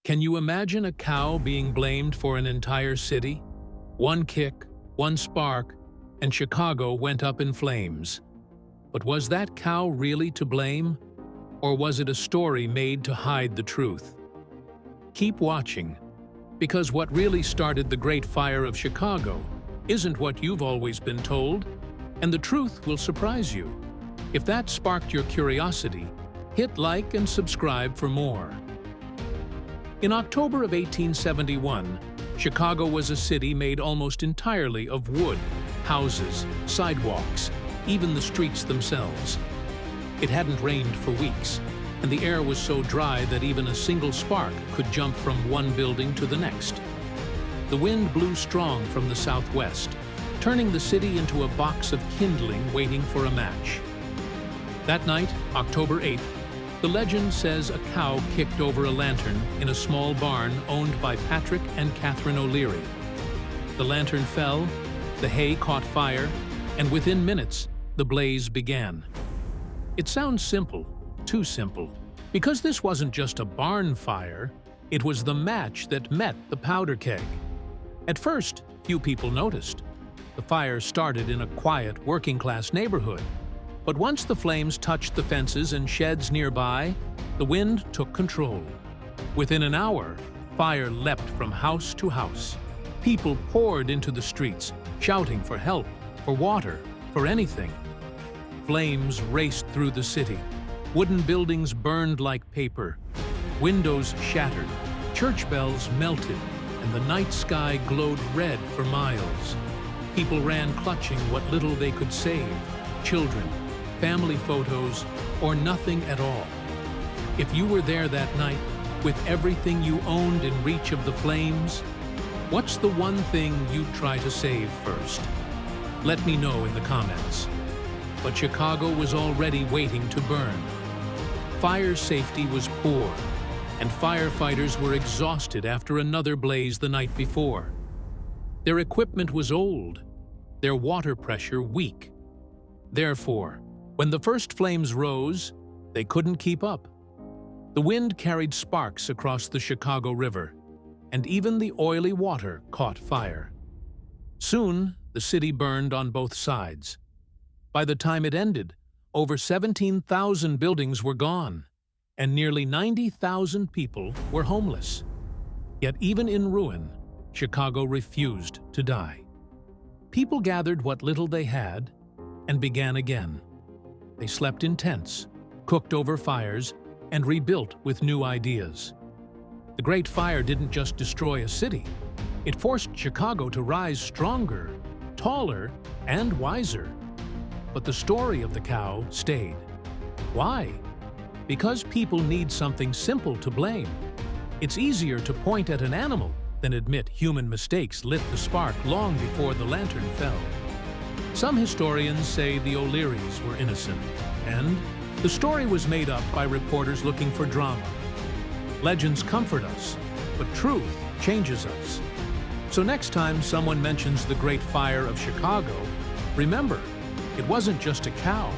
Can you imagine a cow being blamed for an entire city? One kick, one spark, and Chicago went up in flames. But was that cow really to blame? Or was it a story made to hide the truth? Keep watching, because what really started the Great Fire of Chicago isn't what you've always been told, and the truth will surprise you. If that sparked your curiosity, hit like and subscribe for more. In October of 1871, Chicago was a city made almost entirely of wood, houses, sidewalks, even the streets themselves. It hadn't rained for weeks, and the air was so dry that even a single spark could jump from one building to the next. The wind blew strong from the southwest, turning the city into a box of kindling waiting for a match. That night, October 8th, the legend says a cow kicked over a lantern in a small barn owned by Patrick and Catherine O'Leary. The lantern fell, the hay caught fire, and within minutes, the blaze began. It sounds simple, too simple, because this wasn't just a barn fire, it was the match that met the powder keg. At first, few people noticed. The fire started in a quiet, working-class neighborhood. But once the flames touched the fences and sheds nearby, the wind took control. Within an hour, fire leapt from house to house. People poured into the streets, shouting for help, for water, for anything. Flames raced through the city. Wooden buildings burned like paper. Windows shattered, church bells melted, and the night sky glowed red for miles. People ran clutching what little they could save, children, family photos, or nothing at all. If you were there that night, with everything you owned in reach of the flames, what's the one thing you'd try to save first? Let me know in the comments. But Chicago was already waiting to burn. Fire safety was poor, and firefighters were exhausted after another blaze the night before. Their equipment was old, their water pressure weak. Therefore, when the first flames rose, they couldn't keep up. The wind carried sparks across the Chicago River, and even the oily water caught fire. Soon, the city burned on both sides. By the time it ended, over 17,000 buildings were gone, and nearly 90,000 people were homeless. Yet even in ruin, Chicago refused to die. People gathered what little they had and began again. They slept in tents, cooked over fires, and rebuilt with new ideas. The Great Fire didn't just destroy a city. It forced Chicago to rise stronger, taller, and wiser. But the story of the cow stayed. Why? Because people need something simple to blame. It's easier to point at an animal than admit human mistakes lit the spark long before the lantern fell. Some historians say the O'Learys were innocent, and the story was made up by reporters looking for drama. Legends comfort us, but truth changes us. So next time someone mentions the Great Fire of Chicago, remember, it wasn't just a cow.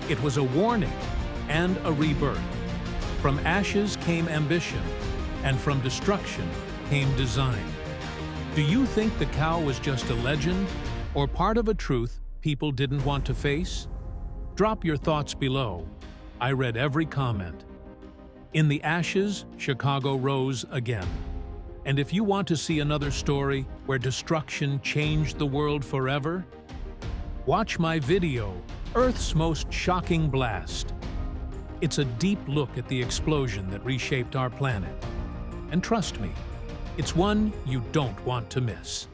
It was a warning and a rebirth. From ashes came ambition, and from destruction came design. Do you think the cow was just a legend, or part of a truth people didn't want to face? Drop your thoughts below. I read every comment. In the ashes, Chicago rose again. And if you want to see another story where destruction changed the world forever, watch my video, Earth's Most Shocking Blast. It's a deep look at the explosion that reshaped our planet. And trust me, it's one you don't want to miss.